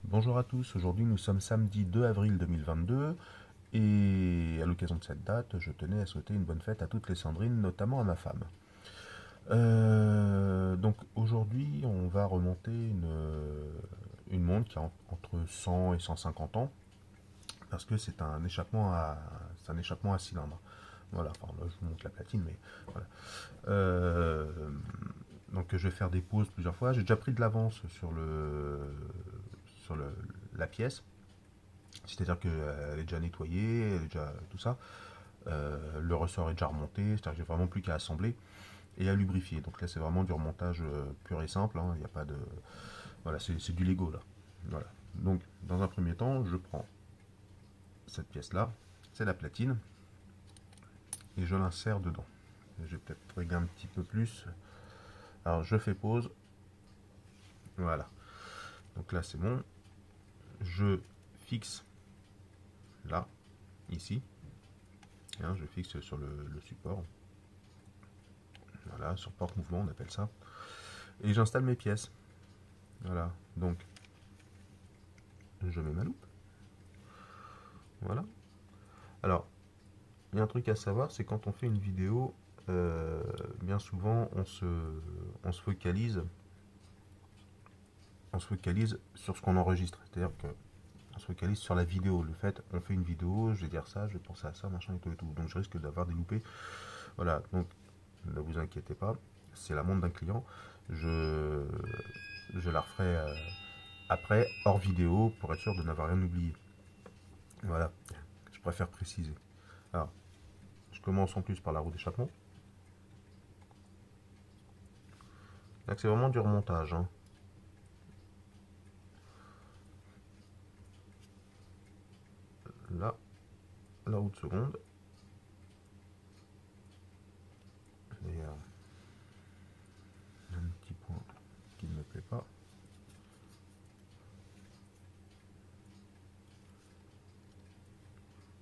Bonjour à tous, aujourd'hui nous sommes samedi 2 avril 2022 et à l'occasion de cette date, je tenais à souhaiter une bonne fête à toutes les Sandrines, notamment à ma femme. Donc aujourd'hui, on va remonter une montre qui a entre 100 et 150 ans parce que c'est un échappement à cylindre. Voilà, enfin là je vous montre la platine, mais voilà. Euh, donc je vais faire des pauses plusieurs fois. J'ai déjà pris de l'avance sur la pièce. C'est-à-dire qu'elle est déjà nettoyée, elle est déjà tout ça. Le ressort est déjà remonté, c'est-à-dire que j'ai vraiment plus qu'à assembler et à lubrifier. Donc là, c'est vraiment du remontage pur et simple. Il n'y a pas de. Voilà, c'est du Lego là. Voilà. Donc, dans un premier temps, je prends cette pièce-là, c'est la platine, et je l'insère dedans. Je vais peut-être régler un petit peu plus. Alors, je fais pause. Voilà. Donc là, c'est bon. Je fixe là, ici. Hein, je fixe sur le support. Voilà, sur porte-mouvement, on appelle ça. Et j'installe mes pièces. Voilà, donc je mets ma loupe. Voilà. Alors, il y a un truc à savoir, c'est quand on fait une vidéo, bien souvent on se focalise, sur ce qu'on enregistre. C'est-à-dire que on se focalise sur la vidéo. Le fait, on fait une vidéo, je vais dire ça, je vais penser à ça, machin et tout et tout. Donc je risque d'avoir des loupés. Voilà, donc ne vous inquiétez pas, c'est la montre d'un client. Je, je la referai après, hors vidéo, pour être sûr de n'avoir rien oublié. Voilà, je préfère préciser. Alors, je commence en plus par la roue d'échappement. Là, c'est vraiment du remontage, hein. Là, la roue de seconde. Et un petit point qui ne me plaît pas.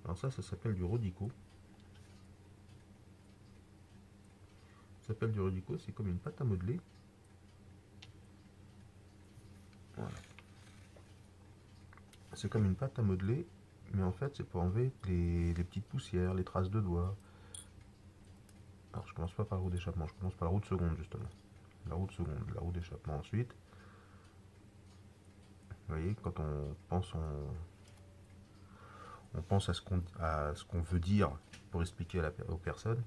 Alors ça s'appelle du Rodico. Ça s'appelle du Rodico, c'est comme une pâte à modeler. Voilà. C'est comme une pâte à modeler, mais en fait c'est pour enlever les petites poussières, les traces de doigts. Alors je commence pas par la roue d'échappement, je commence par la roue de seconde justement. La roue de seconde, la roue d'échappement ensuite. Vous voyez, quand on pense à ce qu'on veut dire pour expliquer aux personnes,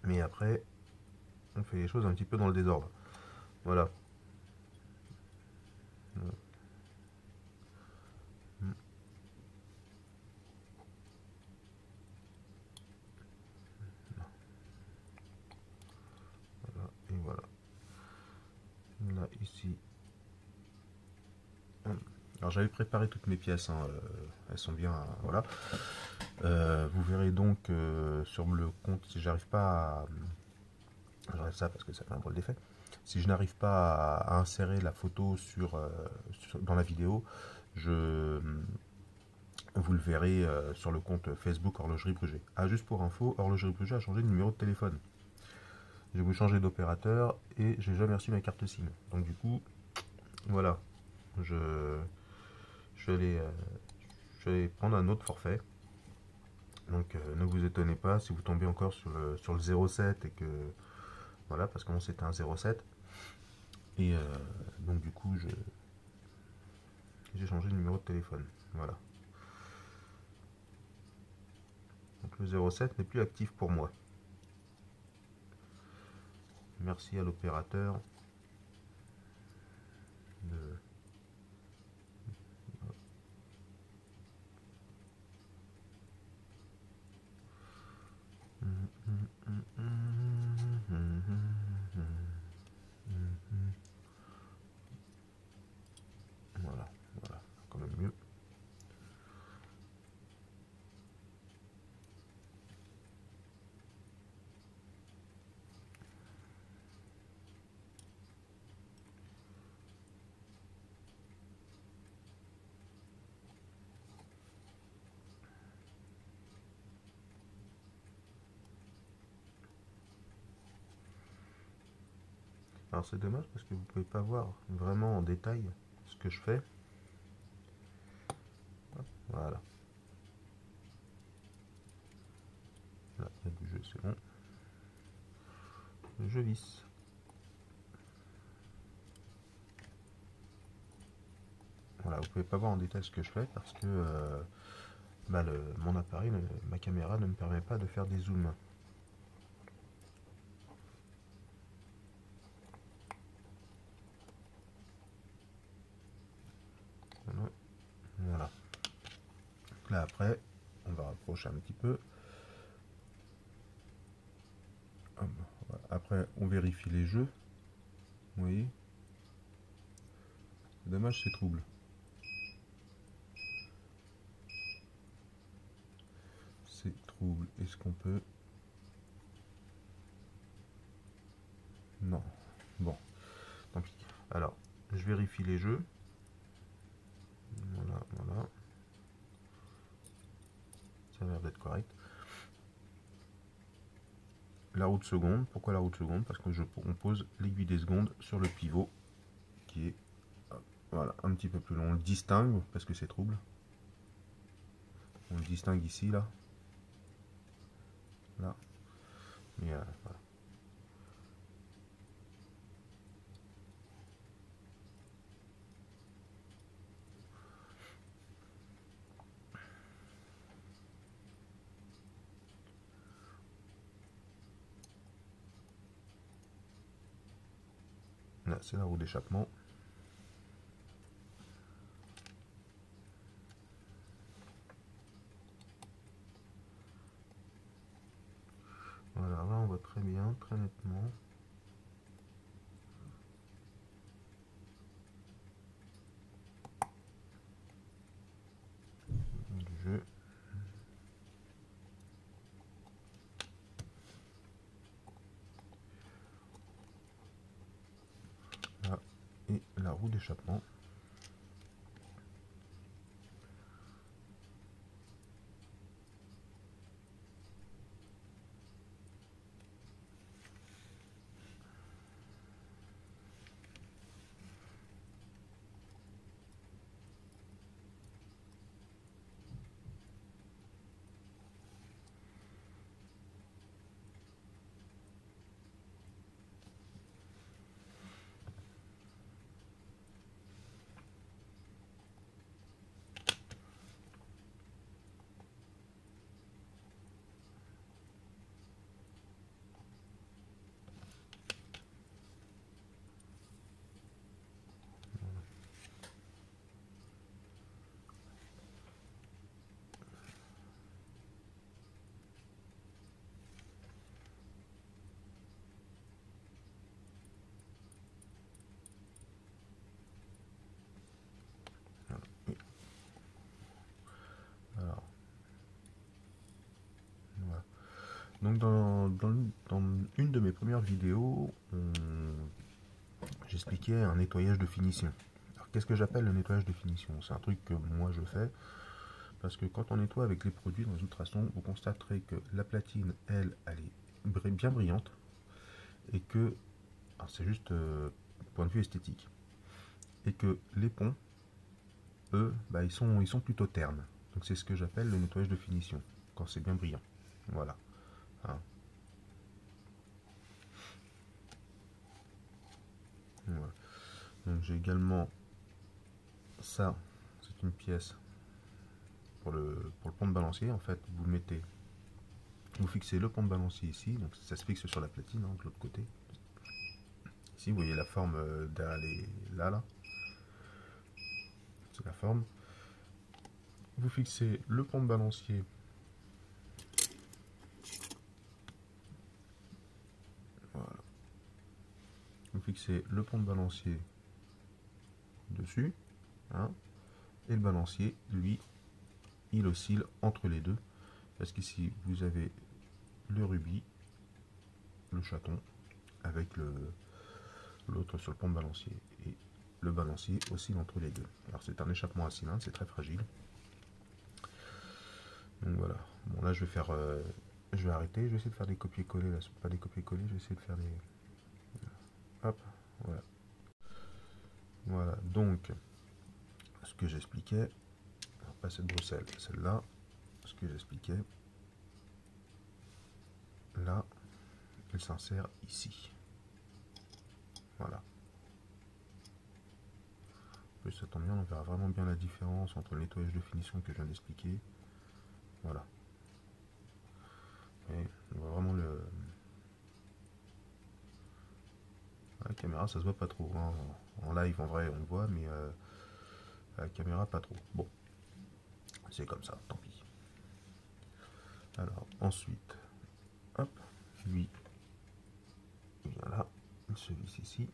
mais après on fait les choses un petit peu dans le désordre. Voilà. Voilà, et voilà. Là, ici. Alors j'avais préparé toutes mes pièces, hein, elles sont bien, voilà. Vous verrez donc sur le compte, si j'arrive pas à... J'arrête ça parce que ça fait un drôle d'effet. Si je n'arrive pas à insérer la photo dans la vidéo, je, vous le verrez sur le compte Facebook Horlogerie Bruget. Ah, juste pour info, Horlogerie Bruget a changé de numéro de téléphone. J'ai voulu changer d'opérateur et j'ai jamais reçu ma carte SIM. Donc du coup, voilà, je, je, vais aller, je vais aller prendre un autre forfait. Donc ne vous étonnez pas si vous tombez encore sur le 07 et que... Voilà, parce que moi c'était un 07. Et donc du coup, j'ai changé de numéro de téléphone. Voilà. Donc le 07 n'est plus actif pour moi. Merci à l'opérateur de... Voilà, voilà, quand même mieux. Alors c'est dommage parce que vous ne pouvez pas voir vraiment en détail ce que je fais. Voilà. Là, il y a du jeu, c'est bon. Je visse. Voilà, vous pouvez pas voir en détail ce que je fais parce que mon appareil, ma caméra ne me permet pas de faire des zooms. Voilà. Là après, on va rapprocher un petit peu. Après, on vérifie les jeux. Vous voyez, c'est dommage, c'est trouble. C'est trouble. Est-ce qu'on peut... Non. Bon, tant pis. Alors, je vérifie les jeux. Voilà, voilà. Ça a l'air d'être correct. La roue de seconde. Pourquoi la roue de seconde? Parce que on pose l'aiguille des secondes sur le pivot qui est voilà, un petit peu plus long. On le distingue parce que c'est trouble. On le distingue ici, là. Là. Et voilà. Là, c'est la roue d'échappement. Voilà, là on voit très bien, très nettement. Du jeu. Là, et la roue d'échappement. Alors, voilà. Donc dans une de mes premières vidéos, j'expliquais un nettoyage de finition. Alors qu'est-ce que j'appelle le nettoyage de finition? C'est un truc que moi je fais, parce que quand on nettoie avec les produits dans les ultrasons, vous constaterez que la platine, elle est bien brillante, et que, c'est juste point de vue esthétique, et que les ponts, eux, ils sont plutôt ternes. Donc c'est ce que j'appelle le nettoyage de finition, quand c'est bien brillant. Voilà. Hein. Voilà. Donc j'ai également ça, c'est une pièce pour le pont de balancier. En fait, vous fixez le pont de balancier ici, donc ça se fixe sur la platine, hein, de l'autre côté. Ici, vous voyez la forme derrière là, c'est la forme. Vous fixez le pont de balancier voilà. Vous fixez le pont de balancier dessus, hein, et le balancier, lui, il oscille entre les deux, parce qu'ici, vous avez le rubis, le chaton, avec l'autre sur le pont de balancier, et le balancier oscille entre les deux. Alors c'est un échappement à cylindre, c'est très fragile. Donc voilà. Bon là je vais faire, je vais arrêter, je vais essayer de faire des copier-coller, là, pas des copier-coller, je vais essayer de faire des, hop, voilà. Voilà, donc ce que j'expliquais, pas cette brosselle, celle-là, ce que j'expliquais. Là, elle s'insère ici. Voilà. Plus ça tombe bien, on verra vraiment bien la différence entre le nettoyage de finition que je viens d'expliquer. Voilà. Et on voit vraiment le... À la caméra, ça se voit pas trop. Hein. En live, en vrai, on le voit, mais à la caméra, pas trop. Bon, c'est comme ça, tant pis. Alors, ensuite, hop, lui, il vient là, il se visse ici.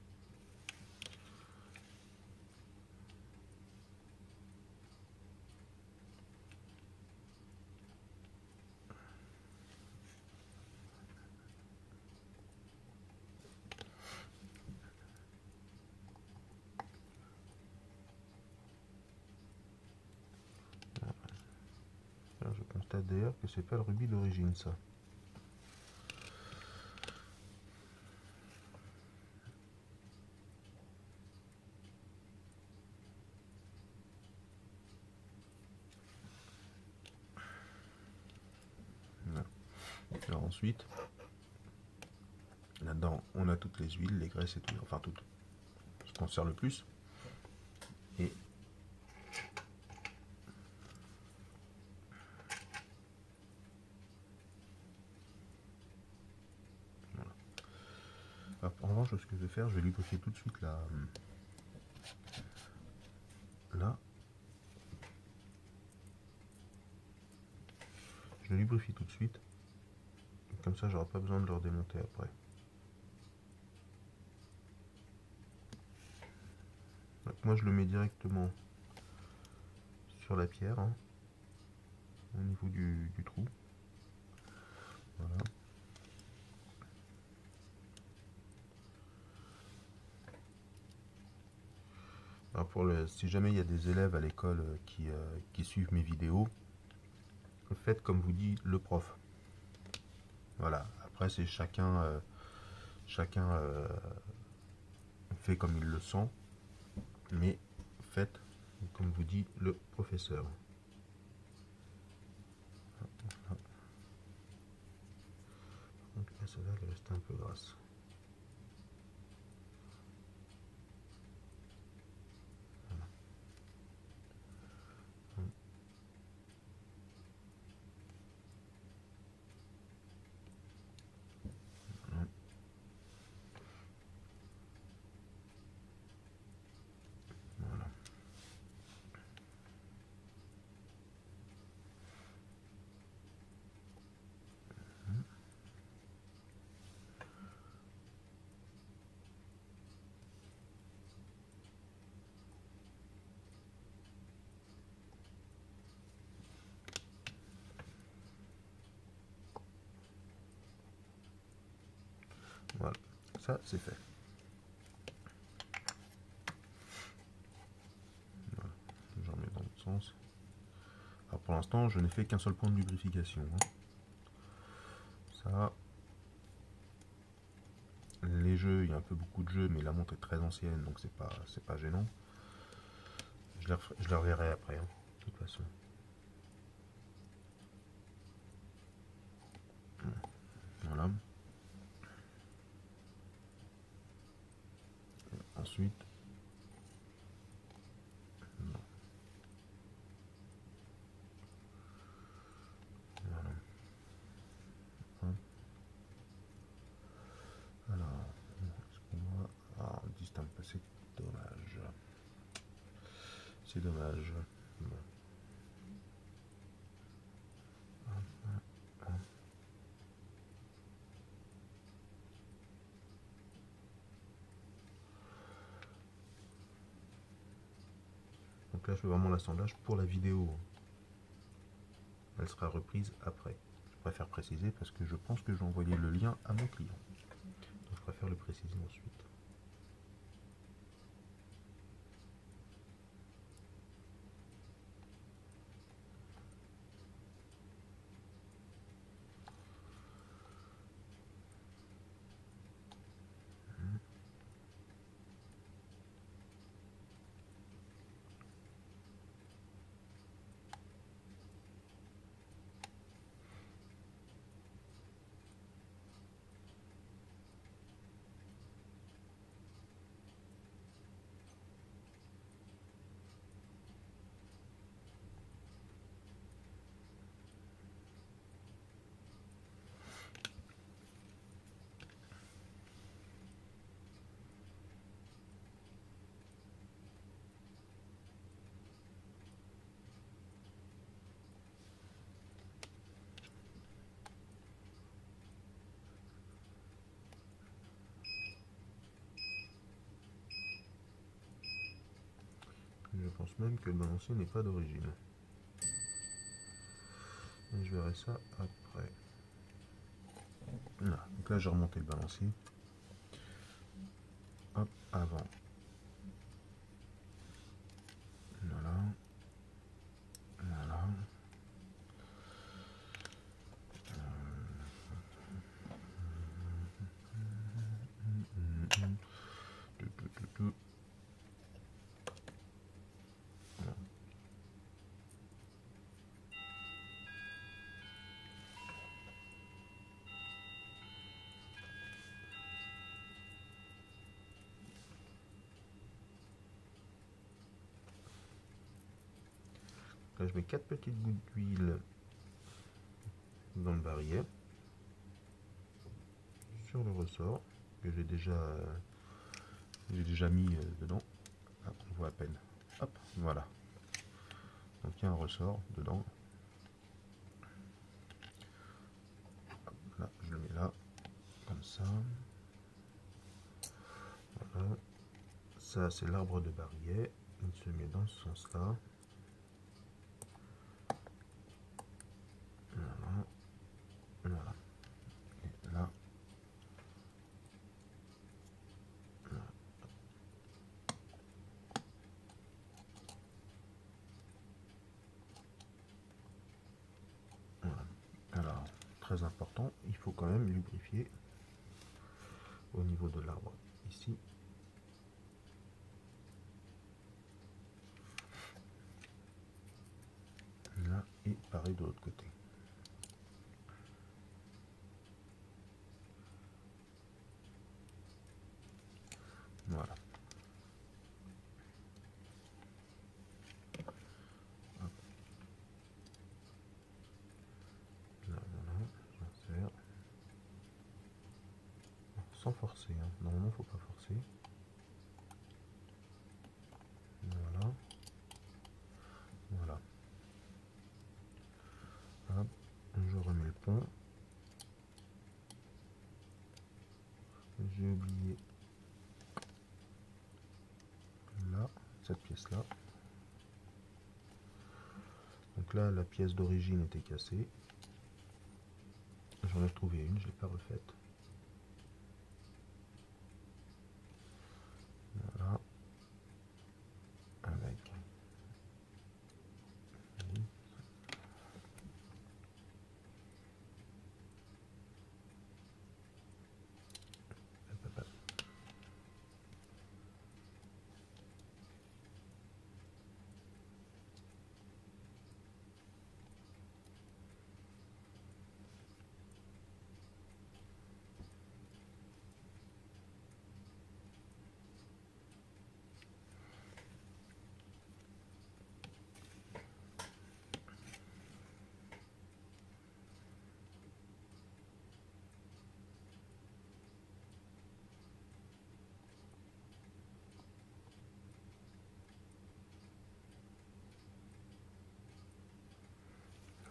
Je constate d'ailleurs que c'est pas le rubis d'origine, ça. Voilà. Alors ensuite, là-dedans, on a toutes les huiles, les graisses et tout, enfin tout ce qu'on sert le plus. Et voilà. Alors, en revanche, ce que je vais faire, je vais lubrifier tout de suite là. Je le lubrifie tout de suite. Comme ça, j'aurai pas besoin de le redémonter après. Donc, moi, je le mets directement sur la pierre, hein, au niveau du trou. Voilà. Alors si jamais il y a des élèves à l'école qui suivent mes vidéos, faites comme vous dit le prof. Voilà. Après, c'est chacun fait comme il le sent, mais faites comme vous dit le professeur. Donc là, celle-là, elle est restée un peu grasse. Voilà. Voilà, ça c'est fait. Voilà. Je remets dans l'autre sens. Alors pour l'instant, je n'ai fait qu'un seul point de lubrification. Hein. Ça, les jeux, il y a un peu beaucoup de jeux, mais la montre est très ancienne, donc c'est pas gênant. Je la reverrai après, hein, de toute façon. Voilà. Ensuite, voilà. Alors, est-ce qu'on voit? Ah, on ne distingue pas, c'est dommage. C'est dommage. Bon. Donc là, je fais vraiment l'assemblage pour la vidéo. Elle sera reprise après. Je préfère préciser parce que je pense que je vais envoyer le lien à mon client. Donc je préfère le préciser ensuite. Je pense même que le balancier n'est pas d'origine. Et je verrai ça après. Voilà. Donc là j'ai remonté le balancier. Hop, avant. Voilà. Voilà. Voilà. Là, je mets 4 petites gouttes d'huile dans le barillet sur le ressort que j'ai déjà mis dedans. Ah, on voit à peine. Hop, voilà. Donc il y a un ressort dedans. Hop, là, je le mets là, comme ça. Voilà. Ça, c'est l'arbre de barillet. Il se met dans ce sens-là. Voilà. Voilà. Et là. Voilà. Voilà. Alors, très important, il faut quand même lubrifier au niveau de l'arbre ici. Là et pareil de l'autre côté. Voilà. Hop. Là, voilà, j'insère. Sans forcer, hein. Normalement faut pas forcer. Voilà. Voilà. Hop. Je remets le pont. J'ai oublié là, cette pièce là. Donc là, la pièce d'origine était cassée. J'en ai retrouvé une, je l'ai pas refaite. Voilà. Avec.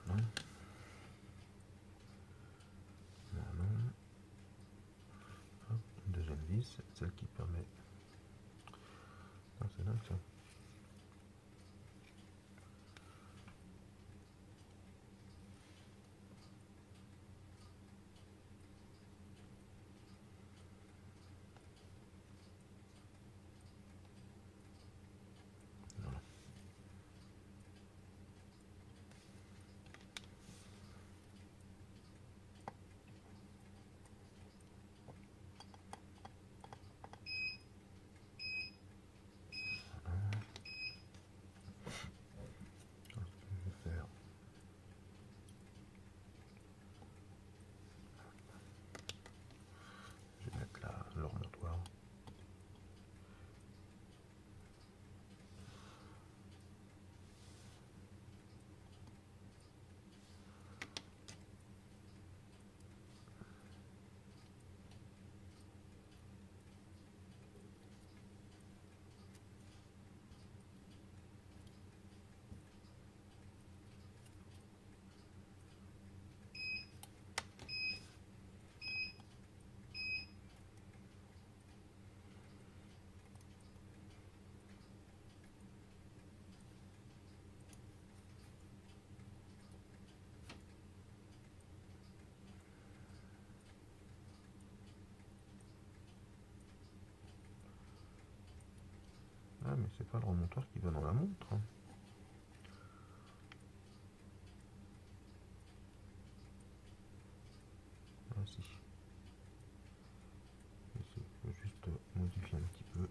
Voilà. Voilà. Hop, une deuxième vis, celle qui permet. Ah, c'est dingue ça. Voilà. mais c'est pas le remontoir qui va dans la montre. Ah si. Il faut juste modifier un petit peu.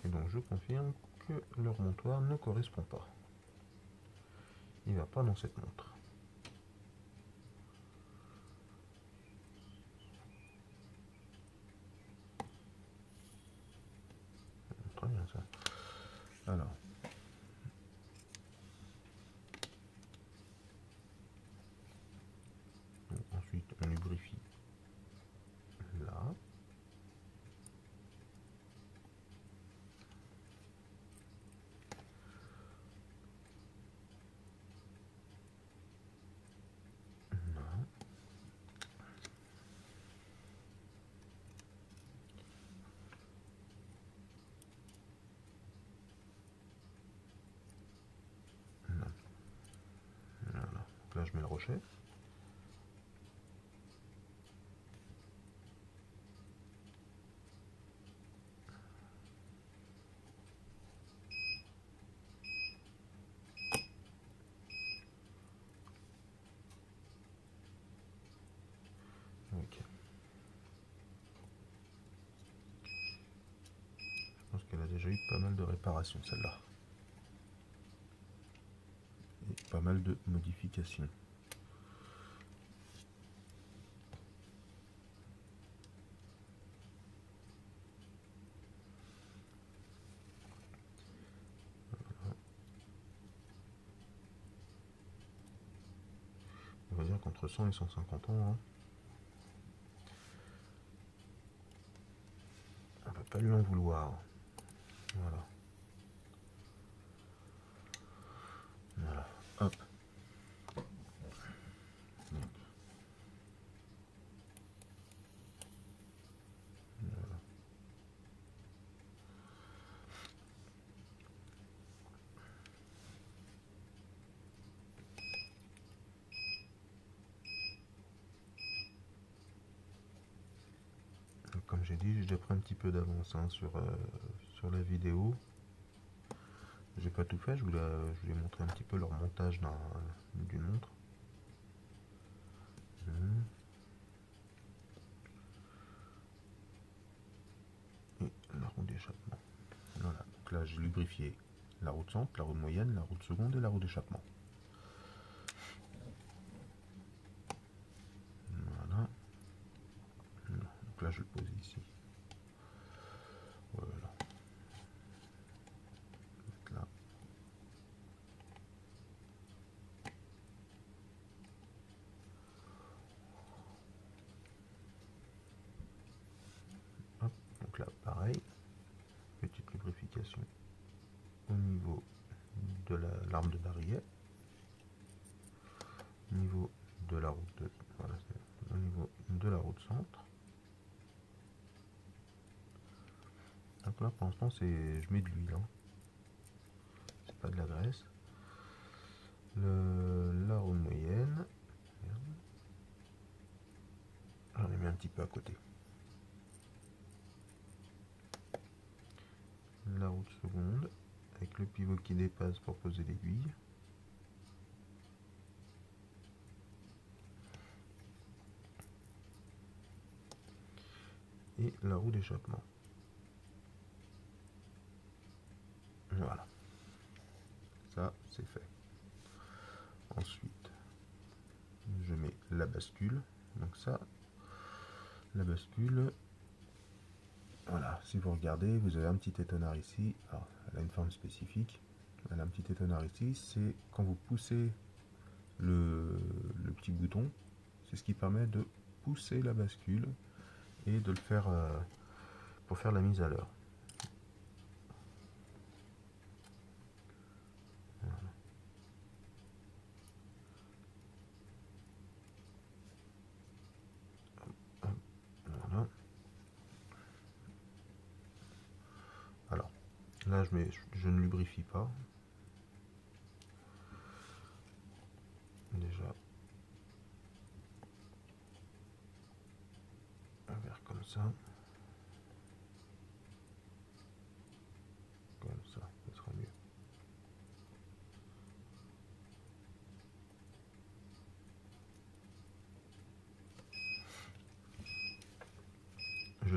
Et donc je confirme que le remontoir ne correspond pas. Il ne va pas dans cette montre. Très bien ça. Alors. Donc, ensuite on lubrifie là. Voilà. Donc là je mets le rochet. Ok. Je pense qu'elle a déjà eu pas mal de réparations celle-là. Et pas mal de modifications. On va dire qu'entre 100 et 150 ans, hein, on va pas lui en vouloir. Voilà. Voilà. Hop. Donc, voilà. Donc, comme j'ai dit, j'ai déjà pris un petit peu d'avance hein, sur la vidéo. J'ai pas tout fait, je voulais montrer un petit peu leur montage d'une montre. Et la roue d'échappement. Voilà, donc là j'ai lubrifié la roue de centre, la roue de moyenne, la roue de seconde et la roue d'échappement. Voilà. Donc là je le pose ici. Voilà. Donc là. Hop, donc là pareil, petite lubrification au niveau de l'arme de barillet, au niveau de la roue de, voilà, au niveau de la roue de centre. Donc là pour l'instant je mets de l'huile, hein. C'est pas de la graisse. La roue moyenne, petit peu à côté. La roue de seconde, avec le pivot qui dépasse pour poser l'aiguille. Et la roue d'échappement. Voilà. Ça, c'est fait. Ensuite, je mets la bascule. Donc ça, la bascule, voilà, si vous regardez, vous avez un petit étonnard ici. Alors, elle a une forme spécifique. Elle a un petit étonnard ici. C'est quand vous poussez le petit bouton, c'est ce qui permet de pousser la bascule et de le faire pour faire la mise à l'heure. Voilà. Alors, là, je ne lubrifie pas. Déjà, un verre comme ça. Comme ça sera mieux. Je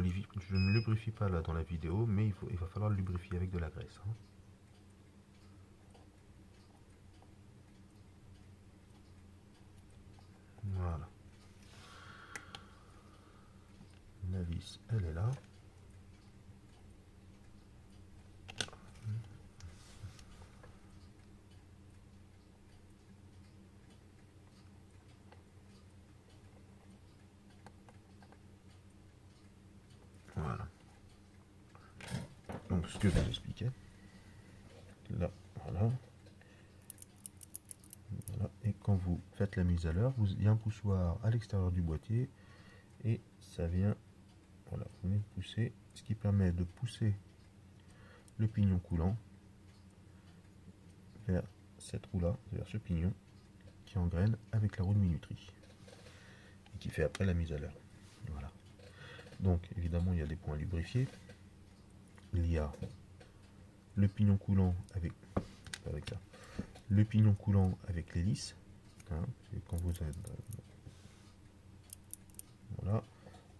ne lubrifie pas là dans la vidéo, mais il va falloir le lubrifier avec de la graisse. Hein. Voilà. La vis, elle est là. Voilà. Donc ce que je vous expliquais. Là, voilà. Voilà. Et quand vous faites la mise à l'heure, il y a un poussoir à l'extérieur du boîtier et ça vient, voilà, vous venez de pousser, ce qui permet de pousser le pignon coulant vers cette roue là, vers ce pignon qui engraine avec la roue de minuterie et qui fait après la mise à l'heure. Voilà. Donc évidemment il y a des points lubrifiés. Il y a le pignon coulant avec ça, le pignon coulant avec l'hélice. Hein, quand vous êtes, voilà.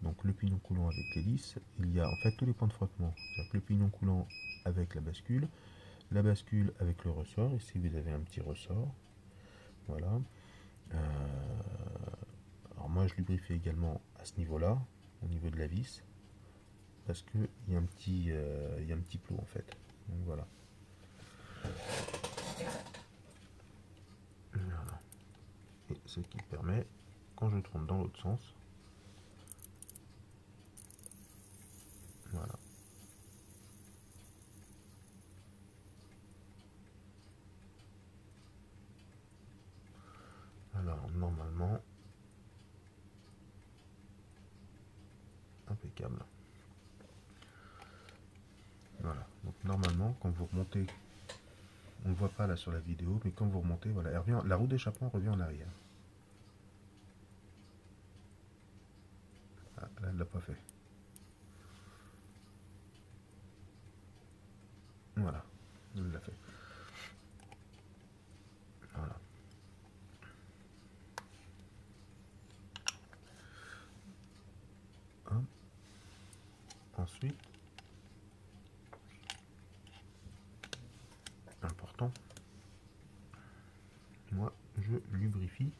Donc le pignon coulant avec l'hélice, il y a en fait tous les points de frottement. Le pignon coulant avec la bascule avec le ressort. Ici vous avez un petit ressort. Voilà. Alors moi je lubrifie également à ce niveau-là, au niveau de la vis, parce que il y a un petit plot en fait. Donc voilà. Voilà. Et ce qui permet, quand je tourne dans l'autre sens, voilà. Alors normalement, impeccable. Voilà. Donc normalement, quand vous remontez, on ne voit pas là sur la vidéo, mais quand vous remontez, voilà, elle revient, la roue d'échappement revient en arrière. Ah, là, elle l'a pas fait. Voilà, elle l'a fait. Voilà. Hop. Ensuite, important, moi je lubrifie.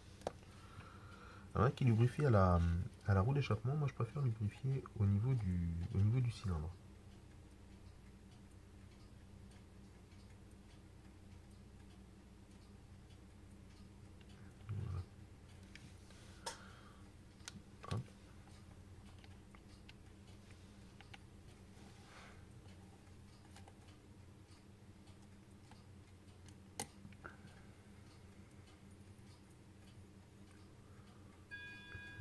Alors là qui lubrifie à la roue d'échappement, moi je préfère lubrifier au niveau du cylindre. Voilà. Hop.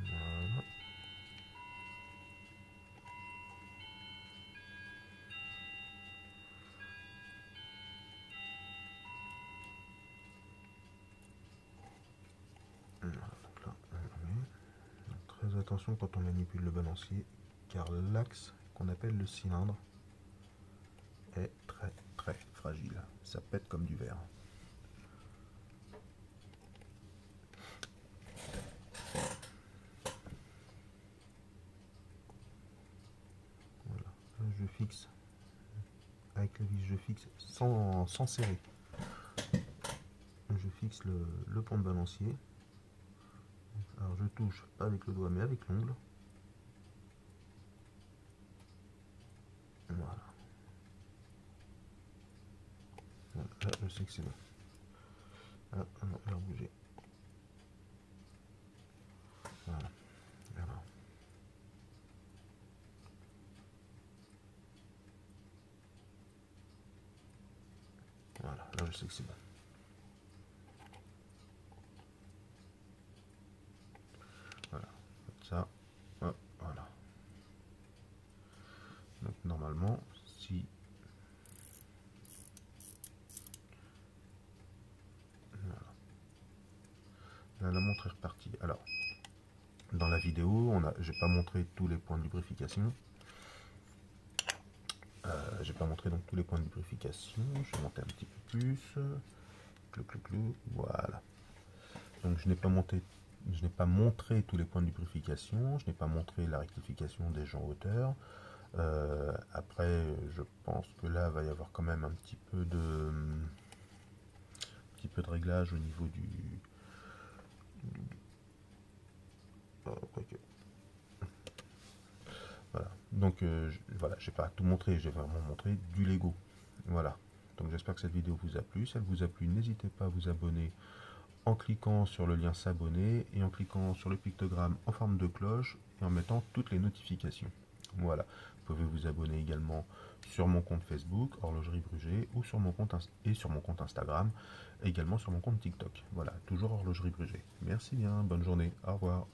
Voilà. attention quand on manipule le balancier, car l'axe qu'on appelle le cylindre est très très fragile. Ça pète comme du verre. Voilà, là, je fixe avec la vis, je fixe sans serrer. Je fixe le pont de balancier. Alors je touche pas avec le doigt mais avec l'ongle. Voilà. Voilà. Là je sais que c'est bon. Ah non, il a bougé. Voilà. Alors. Voilà, là je sais que c'est bon. Voilà, comme ça. Hop, voilà. Donc normalement, si voilà. Là, la montre est repartie. Alors, dans la vidéo, j'ai pas montré tous les points de lubrification. J'ai pas montré donc tous les points de lubrification. Je vais monter un petit peu plus. Clou, voilà. Donc je n'ai pas montré tous les points de lubrification. Je n'ai pas montré la rectification des jants hauteur. Après, je pense que là va y avoir quand même un petit peu de réglage au niveau du quoique. Voilà. Donc voilà, j'ai pas tout montré, j'ai vraiment montré du Lego. Voilà. Donc j'espère que cette vidéo vous a plu. Si elle vous a plu, n'hésitez pas à vous abonner en cliquant sur le lien s'abonner et en cliquant sur le pictogramme en forme de cloche et en mettant toutes les notifications. Voilà. Vous pouvez vous abonner également sur mon compte Facebook, Horlogerie Bruget, ou sur mon compte Instagram, et également sur mon compte TikTok. Voilà, toujours Horlogerie Bruget. Merci bien, bonne journée, au revoir.